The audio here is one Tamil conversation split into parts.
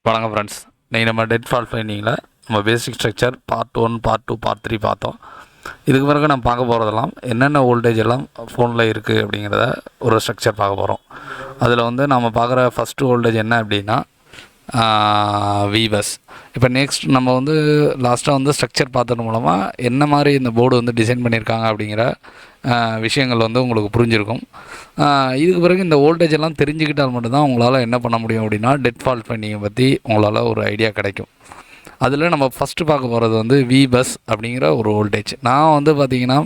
வணக்கம் ஃப்ரெண்ட்ஸ். இன்றைக்கி நம்ம டெட் ஃபால்ட் ஃபைண்டிங்கில் நம்ம பேசிக் ஸ்ட்ரக்சர் பார்ட் 1, பார்ட் 2, பார்ட் 3 பார்த்தோம். இதுக்கு பிறகு நம்ம பார்க்க போகிறதெல்லாம் என்னென்ன வோல்டேஜ் எல்லாம் ஃபோனில் இருக்குது அப்படிங்கிறத ஒரு ஸ்ட்ரக்சர் பார்க்க போகிறோம். அதில் வந்து நம்ம பார்க்குற ஃபஸ்ட்டு வோல்டேஜ் என்ன அப்படின்னா விபஸ். இப்போ நெக்ஸ்ட் நம்ம வந்து லாஸ்ட்டாக வந்து ஸ்ட்ரக்சர் பார்த்தது மூலமாக என்ன மாதிரி இந்த போர்டு வந்து டிசைன் பண்ணியிருக்காங்க அப்படிங்கிற விஷயங்கள் வந்து உங்களுக்கு புரிஞ்சிருக்கும். இதுக்கு பிறகு இந்த வோல்டேஜ் எல்லாம் தெரிஞ்சுக்கிட்டால் மட்டும்தான் உங்களால் என்ன பண்ண முடியும் அப்படின்னா டெட் ஃபால்ட் ஃபைண்டிங்கை பற்றி உங்களால் ஒரு ஐடியா கிடைக்கும். அதில் நம்ம ஃபஸ்ட்டு பார்க்க போகிறது வந்து விபஸ் அப்படிங்கிற ஒரு வோல்டேஜ். நான் வந்து பார்த்திங்கன்னா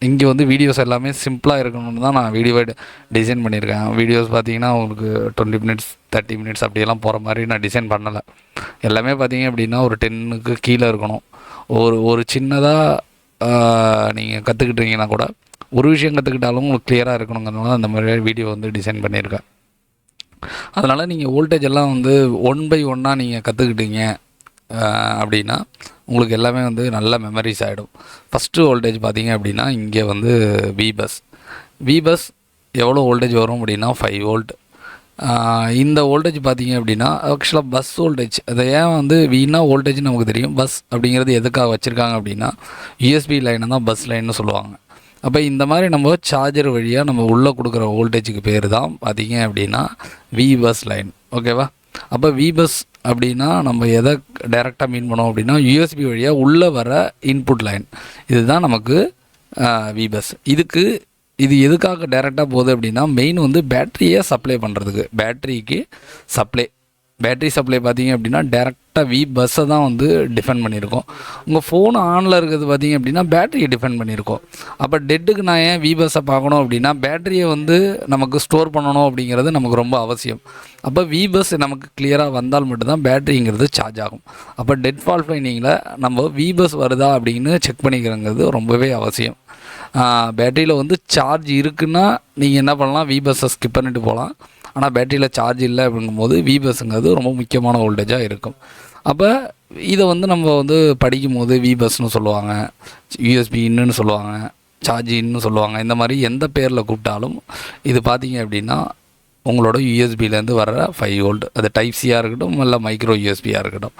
இங்கே வந்து வீடியோஸ் எல்லாமே சிம்பிளாக இருக்கணும்னு தான் நான் வீடியோவை டிசைன் பண்ணியிருக்கேன். வீடியோஸ் பார்த்திங்கன்னா உங்களுக்கு 20 மினிட்ஸ் 30 மினிட்ஸ் அப்படியெல்லாம் போகிற மாதிரி நான் டிசைன் பண்ணலை. எல்லாமே பார்த்திங்க அப்படின்னா ஒரு 10க்கு கீழே இருக்கணும். ஒரு சின்னதாக நீங்கள் கற்றுக்கிட்டீங்கன்னா கூட ஒரு விஷயம் கற்றுக்கிட்டாலும் உங்களுக்கு கிளியராக இருக்கணுங்கிறதுனால அந்த மாதிரி வீடியோ வந்து டிசைன் பண்ணியிருக்கேன். அதனால் நீங்கள் வோல்டேஜ் எல்லாம் வந்து 1 by 1 நீங்கள் கற்றுக்கிட்டீங்க அப்படின்னா உங்களுக்கு எல்லாமே வந்து நல்ல மெமரிஸ் ஆகிடும். ஃபஸ்ட்டு வோல்டேஜ் பார்த்திங்க அப்படின்னா இங்கே வந்து விபஸ் எவ்வளோ வோல்டேஜ் வரும் அப்படின்னா 5 வோல்ட். இந்த வோல்டேஜ் பார்த்திங்க அப்படின்னா ஆக்சுவலாக பஸ் வோல்டேஜ். அதை ஏன் வந்து வீணா வோல்டேஜ்னு நமக்கு தெரியும். பஸ் அப்படிங்கிறது எதுக்காக வச்சுருக்காங்க அப்படின்னா யூஎஸ்பி லைனை தான் பஸ் லைன்னு சொல்லுவாங்க. அப்போ இந்த மாதிரி நம்ம சார்ஜர் வழியாக நம்ம உள்ளே கொடுக்குற வோல்டேஜுக்கு பேர் தான் பார்த்திங்க அப்படின்னா விபஸ் லைன். ஓகேவா? அப்போ விபஸ் அப்படின்னா நம்ம எதை டைரெக்டாக மீன் பண்ணோம் அப்படின்னா யூஎஸ்பி வழியாக உள்ளே வர இன்புட் லைன், இதுதான் நமக்கு விபஸ். இது எதுக்காக டைரெக்டாக போகுது அப்படின்னா மெயின் வந்து பேட்டரியை சப்ளை பண்ணுறதுக்கு. பேட்டரி சப்ளை பார்த்திங்க அப்படின்னா டேரெக்டாக விபஸ்ஸை தான் வந்து டிஃபெண்ட் பண்ணியிருக்கோம். உங்கள் ஃபோன் ஆனில் இருக்கிறது பார்த்திங்க அப்படின்னா பேட்டரியை டிஃபெண்ட் பண்ணியிருக்கோம். அப்போ டெட்டுக்கு நான் ஏன் விபஸ்ஸை பார்க்கணும் அப்படின்னா பேட்டரியை வந்து நமக்கு ஸ்டோர் பண்ணணும் அப்படிங்கிறது நமக்கு ரொம்ப அவசியம். அப்போ விபஸ் நமக்கு கிளியராக வந்தால் மட்டும்தான் பேட்டரிங்கிறது சார்ஜ் ஆகும். அப்போ டெட் ஃபால்ட் ஃபைண்டிங்கில் நம்ம விபஸ் வருதா அப்படின்னு செக் பண்ணிக்கிறங்கிறது ரொம்பவே அவசியம். பேட்டரியில் வந்து சார்ஜ் இருக்குன்னா நீங்கள் என்ன பண்ணலாம், விபஸ்ஸை ஸ்கிப் பண்ணிட்டு போகலாம். ஆனால் பேட்டரியில் சார்ஜ் இல்லை அப்படிங்கும்போது விபஸ்ங்கிறது ரொம்ப முக்கியமான வோல்டேஜாக இருக்கும். அப்போ இதை வந்து நம்ம வந்து படிக்கும் போது விபஸ்ன்னு சொல்லுவாங்க, யூஎஸ்பி இன்னுன்னு சொல்லுவாங்க, சார்ஜ் இன்னும் சொல்லுவாங்க. இந்த மாதிரி எந்த பேரில் கூப்பிட்டாலும் இது பார்த்திங்க அப்படின்னா உங்களோட யூஎஸ்பிலேருந்து வர்ற 5 வோல்ட். அது டைப் சியாக இருக்கட்டும் இல்லை மைக்ரோ யூஎஸ்பியாக இருக்கட்டும்.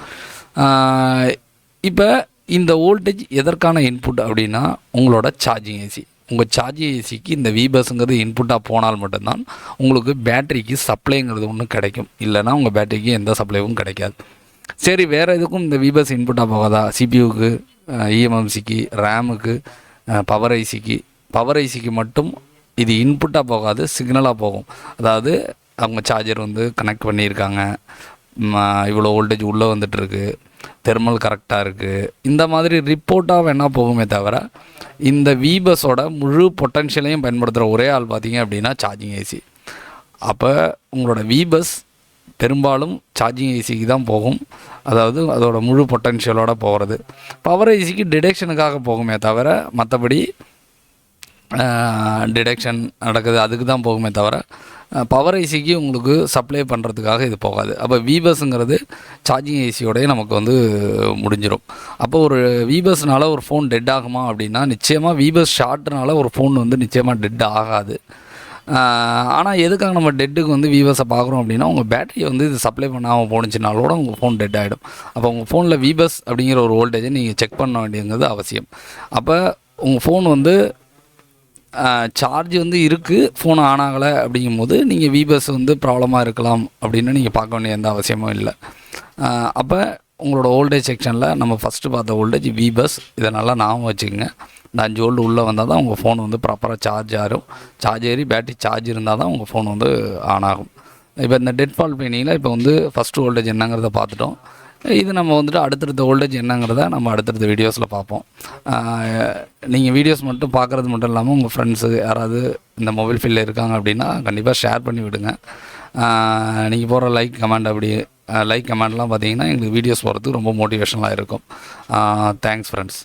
இப்போ இந்த வோல்டேஜ் எதற்கான இன்புட் அப்படின்னா உங்களோட சார்ஜிங் ஏசி. உங்கள் சார்ஜிங் ஏசிக்கு இந்த விபஸ்ங்கிறது இன்புட்டாக போனால் மட்டும்தான் உங்களுக்கு பேட்டரிக்கு சப்ளைங்கிறது ஒன்று கிடைக்கும். இல்லைனா உங்கள் பேட்டரிக்கு எந்த சப்ளைவும் கிடைக்காது. சரி, வேறு எதுக்கும் இந்த விபஸ் இன்புட்டாக போகாதா? சிபியூக்கு, இஎம்எம்சிக்கு, ரேமுக்கு, பவர் ஐசிக்கு மட்டும் இது இன்புட்டாக போகாது, சிக்னலாக போகும். அதாவது அவங்க சார்ஜர் வந்து கனெக்ட் பண்ணியிருக்காங்க, இவ்வளோ வோல்டேஜ் உள்ளே வந்துட்டுருக்கு, தெர்மல் கரெக்டாக இருக்குது, இந்த மாதிரி ரிப்போர்ட்டாக வேணால் போகுமே தவிர இந்த விபஸோட முழு பொட்டன்ஷியலையும் பயன்படுத்துகிற ஒரே ஆள் பார்த்திங்க அப்படின்னா சார்ஜிங் ஏசி. அப்போ உங்களோட விபஸ் பெரும்பாலும் சார்ஜிங் ஏசிக்கு தான் போகும். அதாவது அதோட முழு பொட்டன்ஷியலோடு போகிறது. பவர் ஐசிக்கு டிடெக்ஷனுக்காக போகுமே தவிர மற்றபடி டிடெக்ஷன் நடக்குது அதுக்கு தான் போகுமே தவிர பவர் ஐசிக்கு உங்களுக்கு சப்ளை பண்ணுறதுக்காக இது போகாது. அப்போ விபஸ்ங்கிறது சார்ஜிங் ஐசியோடய நமக்கு வந்து முடிஞ்சிடும். அப்போ ஒரு விபஸ்னால ஒரு ஃபோன் டெட் ஆகுமா அப்படின்னா நிச்சயமாக விபஸ் ஷார்ட்னால ஒரு ஃபோன் வந்து நிச்சயமாக டெட் ஆகாது. ஆனால் எதுக்காக நம்ம டெட்டுக்கு வந்து விபஸை பார்க்குறோம் அப்படின்னா உங்கள் பேட்டரியை வந்து இது சப்ளை பண்ணாமல் போணுச்சுனாலோட உங்கள் ஃபோன் டெட் ஆகிடும். அப்போ உங்கள் ஃபோனில் விபஸ் அப்படிங்கிற ஒரு வோல்டேஜை நீங்கள் செக் பண்ண வேண்டியது அவசியம். அப்போ உங்கள் ஃபோன் வந்து சார்ஜ் வந்து இருக்குது, ஃபோன் ஆன் ஆகலை அப்படிங்கும்போது நீங்கள் விபஸ் வந்து ப்ராப்ளமாக இருக்கலாம் அப்படின்னு நீங்கள் பார்க்க வேண்டிய எந்த அவசியமும் இல்லை. அப்போ உங்களோட வோல்டேஜ் செக்ஷனில் நம்ம ஃபஸ்ட்டு பார்த்த வோல்டேஜ் விபஸ். இதை நல்லா ஞாபகம் வச்சுக்கோங்க. இந்த 5 வோல்ட் உள்ளே வந்தால் தான் உங்கள் ஃபோன் வந்து ப்ராப்பராக சார்ஜ் ஏறி பேட்டரி சார்ஜ் இருந்தால் தான் உங்கள் ஃபோன் வந்து ஆன் ஆகும். இப்போ இந்த டெட் ஃபால்ட் ஃபைண்டிங்கில் இப்போ வந்து ஃபஸ்ட்டு வோல்டேஜ் என்னங்கிறத பார்த்துட்டோம். இது நம்ம வந்துட்டு அடுத்தடுத்த வோல்டேஜ் என்னங்கிறத நம்ம அடுத்தடுத்த வீடியோஸில் பார்ப்போம். நீங்கள் வீடியோஸ் மட்டும் பார்க்குறது மட்டும் இல்லாமல் உங்கள் ஃப்ரெண்ட்ஸு யாராவது இந்த மொபைல் ஃபீல்டில் இருக்காங்க அப்படின்னா கண்டிப்பாக ஷேர் பண்ணி விடுங்க. நீங்கள் போகிற லைக் கமெண்ட்லாம் பார்த்தீங்கன்னா எங்களுக்கு வீடியோஸ் போகிறதுக்கு ரொம்ப மோட்டிவேஷனலாக இருக்கும். Thanks friends.